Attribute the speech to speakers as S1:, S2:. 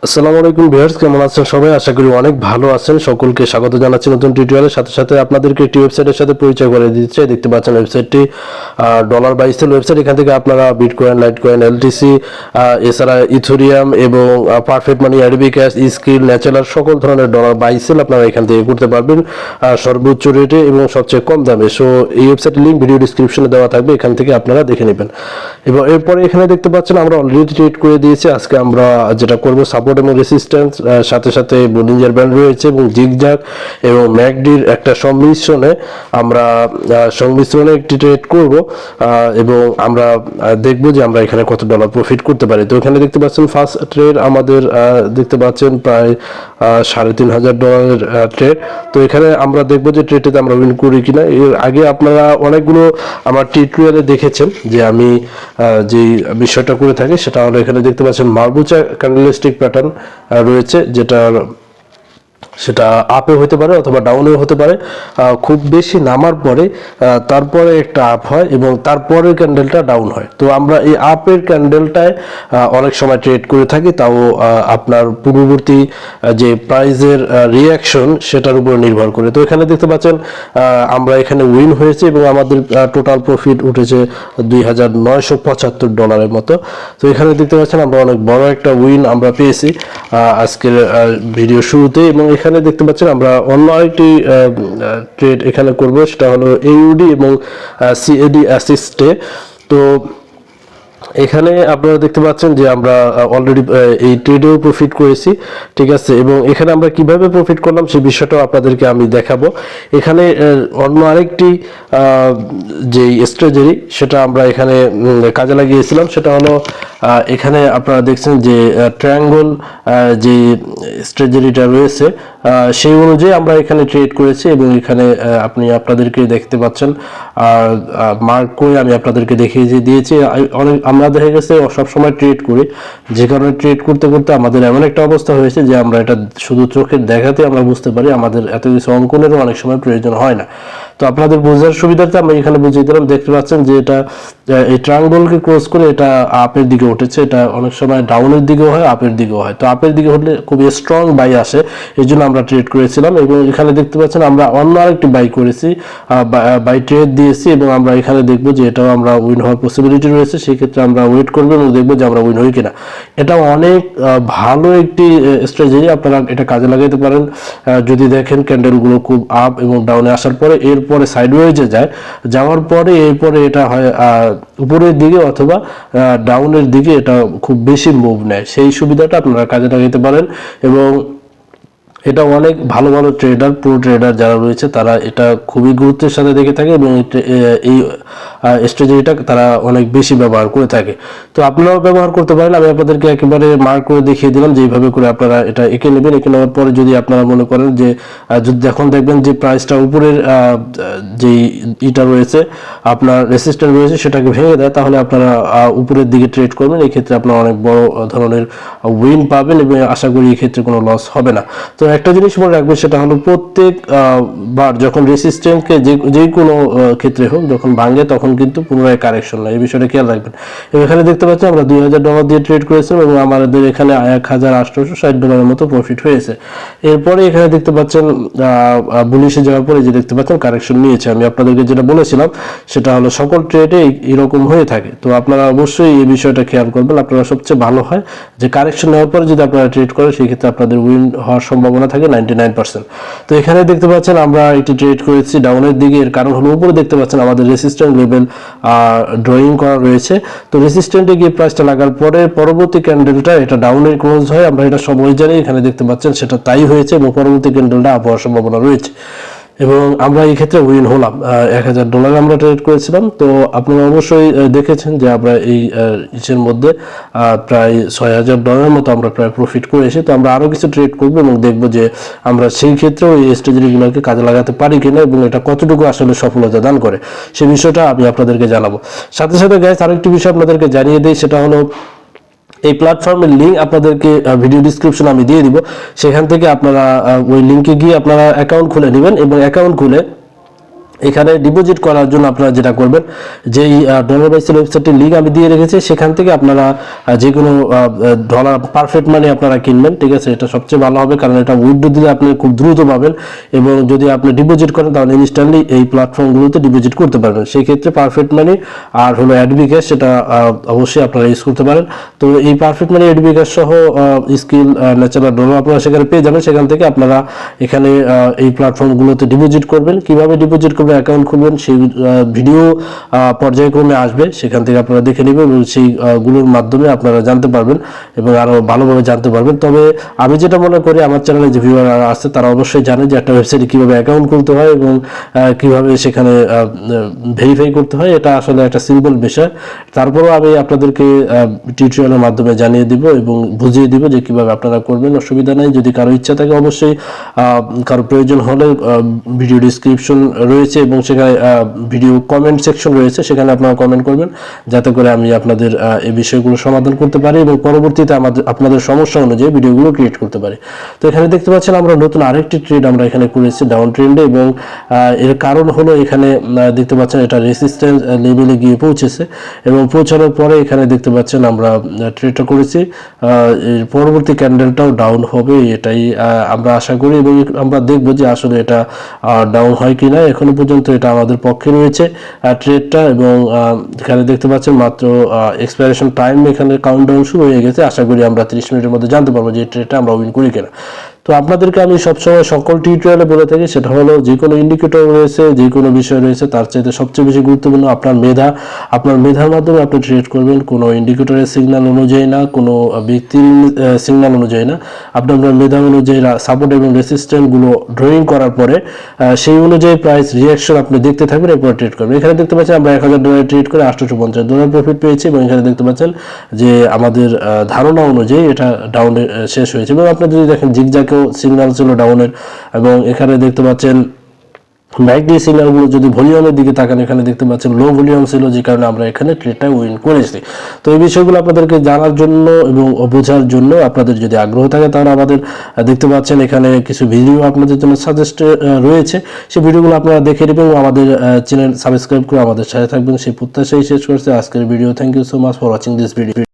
S1: আসসালামু আলাইকুম ভিউয়ার্স, কেমন আছেন সবাই? আশা করি অনেক ভালো আছেন। সকলকে স্বাগত জানাচ্ছি নতুন টিউটোরিয়ালের সাথে সাথে আপনাদেরকে একটি ওয়েবসাইটের সাথে পরিচয় করে দিচ্ছে। দেখতে পাচ্ছেন ওয়েবসাইটটি ডলার বাইসেল ওয়েবসাইট। এখান থেকে আপনারা বিটকয়েন, লাইটকয়েন, এলটিসি, এছাড়া ইথোরিয়াম এবং পারফেক্ট মানি, অ্যাডবি ক্যাশ, স্কিল, ন্যাচারাল সকল ধরনের ডলার বাইসেল আপনারা এখান থেকে করতে পারবেন সর্বোচ্চ রেটে এবং সবচেয়ে কম দামে। সো এই ওয়েবসাইটের লিঙ্ক ভিডিও ডিসক্রিপশনে দেওয়া থাকবে, এখান থেকে আপনারা দেখে নেবেন। এবং এরপরে এখানে দেখতে পাচ্ছেন আমরা অলরেডি ট্রেড করে দিয়েছি। আজকে আমরা যেটা করবো, সাপোর্ট এবং রেসিস্ট্যান্স, সাথে সাথে বোলিঞ্জার ব্যান্ড রয়েছে এবং জিগজ্যাগ এবং ম্যাকডির একটা সংমিশ্রণে একটি ট্রেড করব এবং আমরা দেখবো যে আমরা এখানে কত ডলার প্রফিট করতে পারি। তো এখানে দেখতে পাচ্ছেন ফার্স্ট ট্রেড আমাদের দেখতে পাচ্ছেন প্রায় $3,500 ট্রেড। তো এখানে আমরা দেখবো যে ট্রেডটিতে আমরা উইন করি কিনা। এর আগে আপনারা অনেকগুলো আমার টিউটোরিয়ালে দেখেছেন যে আমি যে বিষয়টা করে থাকি, সেটা হলো এখানে দেখতে পাচ্ছেন মার্বুচা ক্যান্ডেলস্টিক প্যাটার্ন রয়েছে, সেটা আপে হতে পারে অথবা ডাউনেও হতে পারে। খুব বেশি নামার পরে তারপরে একটা আপ হয় এবং তারপরের ক্যান্ডেলটা ডাউন হয়। তো আমরা এই আপের ক্যান্ডেলটায় অনেক সময় ট্রেড করে থাকি, তাও আপনার পূর্ববর্তী যে প্রাইজের রিয়াকশন সেটার উপর নির্ভর করে। তো এখানে দেখতে পাচ্ছেন আমরা এখানে উইন হয়েছে এবং আমাদের টোটাল প্রফিট উঠেছে $2,975 মতো। তো এখানে দেখতে পাচ্ছেন আমরা অনেক বড় একটা উইন আমরা পেয়েছি আজকের ভিডিও শুরুতে। এবং এখানে দেখতে পাচ্ছেন আমরা অন্য আরেকটি ট্রেড এখানে করব, সেটা হলো AUD এবং CAD অ্যাসিস্টে। তো এখানে আপনারা দেখতে পাচ্ছেন যে আমরা অলরেডি এই ট্রেডেও প্রফিট করেছি, ঠিক আছে। এবং এখানে আমরা কিভাবে প্রফিট করলাম সেই বিষয়টাও আপনাদেরকে আমি দেখাবো। এখানে অন্য আরেকটি যে স্ট্র্যাটেজি সেটা আমরা এখানে কাজে লাগিয়েছিলাম, সেটা হলো এখানে আপনারা দেখছেন যে ট্রায়াঙ্গল যে স্ট্র্যাটেজিটা রয়েছে সেই অনুযায়ী আমরা এখানে ট্রেড করেছি এবং এখানে আপনাদেরকে দেখতে পাচ্ছেন আর মার্ক করে আমি আপনাদেরকে দেখিয়ে দিয়েছি। আমরা দেখা গেছে সবসময় ট্রেড করি, যে কারণে ট্রেড করতে করতে আমাদের এমন একটা অবস্থা হয়েছে যে আমরা এটা শুধু চোখের দেখাতে আমরা বুঝতে পারি, আমাদের এত কিছু অঙ্কনেরও অনেক সময় প্রয়োজন হয় না। তো আপনাদের বোঝার সুবিধার্থে আমরা এখানে বুঝিয়ে দিলাম। দেখতে পাচ্ছেন যে এটা এই ট্রায়াঙ্গলকে ক্রস করে এটা আপের দিকে উঠেছে। এটা অনেক সময় ডাউনের দিকেও হয়, আপের দিকেও হয়। তো আপের দিকে হলে খুবই স্ট্রং বাই আসে, এই জন্য আমরা ট্রেড করেছিলাম। এবং এখানে দেখতে পাচ্ছেন আমরা অন্য আরেকটি বাই করেছি, বাই ট্রেড দিয়েছি এবং আমরা এখানে দেখবো যে এটাও আমরা উইন হওয়ার পসিবিলিটি রয়েছে। সেই ক্ষেত্রে আমরা ওয়েট করবো এবং দেখবো যে আমরা উইন হই কিনা। এটা অনেক ভালো একটি স্ট্র্যাটেজি, আপনারা এটা কাজে লাগাতে পারেন। যদি দেখেন ক্যান্ডেলগুলো খুব আপ এবং ডাউনে আসার পরে এরপরে সাইডওয়েজে যাওয়ার পরে এরপরে এটা হয় উপরের দিকে অথবা ডাউনের দিকে এটা খুব বেশি মুভ নেয়, সেই সুবিধাটা আপনারা কাজে লাগাতে পারেন। এবং এটা অনেক ভালো ভালো ট্রেডার, প্রো ট্রেডার যারা রয়েছে তারা এটা খুবই গুরুত্বের সাথে দেখে থাকে এবং এই স্ট্র্যাটেজিটা তারা অনেক বেশি ব্যবহার করে থাকে। তো আপনারাও ব্যবহার করতে পারেন। আমি আপনাদেরকে একেবারে মার্ক করে দেখিয়ে দিলাম যে এইভাবে করে আপনারা এটা এঁকে নেবেন। এঁকে নেওয়ার পরে যদি আপনারা মনে করেন যে যদি যখন দেখবেন যে প্রাইসটা উপরের যেই ইটা রয়েছে, আপনার রেসিস্ট্যান্স রয়েছে, সেটাকে ভেঙে দেয়, তাহলে আপনারা উপরের দিকে ট্রেড করবেন। এই ক্ষেত্রে আপনারা অনেক বড় ধরনের উইন পাবেন এবং আশা করি এই ক্ষেত্রে কোনো লস হবে না। তো একটা জিনিস মনে রাখবেন, সেটা হলো প্রত্যেক বার যখন রেসিস্ট্যান্সকে যে কোনো ক্ষেত্রে হোক যখন ভাঙে তখন কিন্তু পুনরায় কারেকশন হয়, এই বিষয়টা খেয়াল রাখবেন। এবং এখানে দেখতে পাচ্ছি আমরা $2,000 দিয়ে ট্রেড করেছিলাম এবং আমাদের এখানে $1,860 মতো প্রফিট হয়েছে। এরপরে এখানে দেখতে পাচ্ছেন বুলিশে যাওয়ার পরে যে দেখতে পাচ্ছেন কারেকশন নিয়েছে। আমি আপনাদেরকে যেটা বলেছিলাম সেটা হলো সকল ট্রেডে এরকম হয়ে থাকে। তো আপনারা অবশ্যই এই বিষয়টা খেয়াল করবেন। আপনারা সবচেয়ে ভালো হয় যে কারেকশন নেওয়ার পরে যদি আপনারা ট্রেড করেন সেই ক্ষেত্রে আপনাদের উইন হওয়ার সম্ভাবনা থাকে 99%। তো এখানে দেখতে পাচ্ছেন আমরা একটি ট্রেড করেছি ডাউনের দিকে। এর কারণ হলো উপরে দেখতে পাচ্ছেন আমাদের রেসিস্ট্যান্ট লেভেল ড্রয়িং করা রয়েছে। তো রেসিস্ট্যান্টে গিয়ে প্রাইসটা লাগার পরে পরবর্তী ক্যান্ডেলটা এটা ডাউনে ক্লোজ হয়, আমরা এটা সবাই জানি। এখানে দেখতে পাচ্ছেন সেটা তাই হয়েছে এবং পরবর্তী ক্যান্ডেলটা আপ হওয়ার সম্ভাবনা রয়েছে এবং আমরা এই ক্ষেত্রে উইন হলাম। $1,000 আমরা ট্রেড করেছিলাম। তো আপনারা অবশ্যই দেখেছেন যে আমরা এই ইসের মধ্যে প্রায় $6,000 মতো আমরা প্রায় প্রফিট করেছি। তো আমরা আরও কিছু ট্রেড করবো এবং দেখবো যে আমরা সেই ক্ষেত্রেও এই স্ট্র্যাটেজিগুলোকে কাজে লাগাতে পারি কিনা এবং এটা কতটুকু আসলে সফলতা দান করে সেই বিষয়টা আমি আপনাদেরকে জানাবো। সাথে সাথে গাইস আরেকটি বিষয় আপনাদেরকে জানিয়ে দিই, সেটা হলো এই প্ল্যাটফর্মের লিঙ্ক আপনাদেরকে ভিডিও ডিসক্রিপশন আমি দিয়ে দিব। সেখান থেকে আপনারা ওই লিঙ্কে গিয়ে আপনারা অ্যাকাউন্ট খুলে নেবেন এবং অ্যাকাউন্ট খুলে এখানে ডিপোজিট করার জন্য আপনারা যেটা করবেন, যেই ডলার বাইসেল ওয়েবসাইটের লিঙ্ক আমি দিয়ে রেখেছি, সেখান থেকে আপনারা যে কোনো ডলার পারফেক্ট মানি আপনারা কিনবেন, ঠিক আছে? এটা সবচেয়ে ভালো হবে, কারণ এটা উইথড্র দিলে আপনি খুব দ্রুত পাবেন, এবং যদি আপনি ডিপোজিট করেন তাহলে ইনস্ট্যান্টলি এই প্ল্যাটফর্মগুলোতে ডিপোজিট করতে পারবেন। সেই ক্ষেত্রে পারফেক্ট মানি আর হলো অ্যাডবি ক্যাশ, সেটা অবশ্যই আপনারা ইউজ করতে পারেন। তো এই পারফেক্ট মানি, অ্যাডবি ক্যাশ সহ স্কিল, ন্যাচারাল ডলার আপনারা সেখানে পেয়ে যাবেন। সেখান থেকে আপনারা এখানে এই প্ল্যাটফর্মগুলোতে ডিপোজিট করবেন। কিভাবে ডিপোজিট করবেন, অ্যাকাউন্ট খুলবেন, সেই ভিডিও পর্যায়ক্রমে আসবে, সেখান থেকে আপনারা দেখে নেবেন এবং সেইগুলোর মাধ্যমে আপনারা জানতে পারবেন এবং আরও ভালোভাবে জানতে পারবেন। তবে আমি যেটা মনে করি, আমার চ্যানেলে যে ভিউয়ার আছে তারা অবশ্যই জানে যে একটা ওয়েবসাইটে কীভাবে অ্যাকাউন্ট খুলতে হয় এবং কীভাবে সেখানে ভেরিফাই করতে হয়। এটা আসলে একটা সিম্পল বিষয়। তারপরেও আমি আপনাদেরকে টিউটোরিয়ালের মাধ্যমে জানিয়ে দিব এবং বুঝিয়ে দিব যে কীভাবে আপনারা করবেন। অসুবিধা নেই। যদি কারো ইচ্ছা থাকে, অবশ্যই কারো প্রয়োজন হলে ভিডিও ডিসক্রিপশন রয়েছে এবং সেখানে ভিডিও কমেন্ট সেকশন রয়েছে, সেখানে আপনারা কমেন্ট করবেন, যাতে করে আমি আপনাদের এই বিষয়গুলো সমাধান করতে পারি এবং পরবর্তীতে আপনাদের সমস্যা অনুযায়ী ভিডিওগুলো ক্রিয়েট করতে পারি। তো এখানে দেখতে পাচ্ছেন আমরা নতুন আরেকটি ট্রেড আমরা এখানে করেছি ডাউন ট্রেন্ডে, এবং এর কারণ হলো এখানে দেখতে পাচ্ছেন এটা রেসিস্ট্যান্স লেভেলে গিয়ে পৌঁছেছে এবং পৌঁছানোর পরে এখানে দেখতে পাচ্ছেন আমরা ট্রেডটা করেছি। এর পরবর্তী ক্যান্ডেলটাও ডাউন হবে, এটাই আমরা আশা করি, এবং আমরা দেখব যে আসলে এটা ডাউন হয় কিনা। এখনো পর্যন্ত এটা আমাদের পক্ষে রয়েছে ট্রেডটা, এবং এখানে দেখতে পাচ্ছেন মাত্র এক্সপায়ারেশন টাইম এখানে কাউন্টডাউন শুরু হয়ে গেছে। আশা করি আমরা 30 মিনিটের মধ্যে জানতে পারবো যে এই ট্রেডটা আমরা উইন করি কিনা। তো আপনাদেরকে আমি সবসময় সকল টিউটোরিয়ালে বলে থাকি, সেটা হলো যে কোনো ইন্ডিকেটর রয়েছে, যে কোনো বিষয় রয়েছে, তার চাইতে সবচেয়ে বেশি গুরুত্বপূর্ণ আপনার মেধা। আপনার মেধার মাধ্যমে আপনি ট্রেড করবেন, কোনো ইন্ডিকেটরের সিগন্যাল অনুযায়ী না, কোনো ব্যক্তির সিগন্যাল অনুযায়ী না। আপনার মেধা অনুযায়ী সাপোর্ট এবং রেসিস্ট্যান্টগুলো ড্রয়িং করার পরে সেই অনুযায়ী প্রাইস রিঅ্যাকশন আপনি দেখতে থাকবেন, এরপর ট্রেড করবেন। এখানে দেখতে পাচ্ছেন আমরা $1000 ট্রেড করে $850 প্রফিট পেয়েছি, এবং এখানে দেখতে পাচ্ছেন যে আমাদের ধারণা অনুযায়ী এটা ডাউনে শেষ হয়েছে। এবং আপনি যদি দেখেন জিগজ্যাগেও সিগন্যাল ছিল ডাউনের, এবং এখানে দেখতে পাচ্ছেন ম্যাকডি সিগন্যালগুলো যদি ভলিউমের দিকে তাকান, এখানে দেখতে পাচ্ছেন লো ভলিউম ছিল, যে কারণে আমরা এখানে ট্রেডটা উইন করেছি। তো এই বিষয়গুলো আপনাদেরকে জানার জন্য এবং বোঝার জন্য আপনাদের যদি আগ্রহ থাকে, তাহলে আমাদের দেখতে পাচ্ছেন এখানে কিছু ভিডিও আপনাদের জন্য সাজেস্ট রয়েছে, সেই ভিডিওগুলো আপনারা দেখে নেবেন এবং আমাদের চ্যানেল সাবস্ক্রাইব করে আমাদের সাথে থাকবেন, সেই প্রত্যাশাই শেষ করছে আজকের video. Thank you so much for watching this video.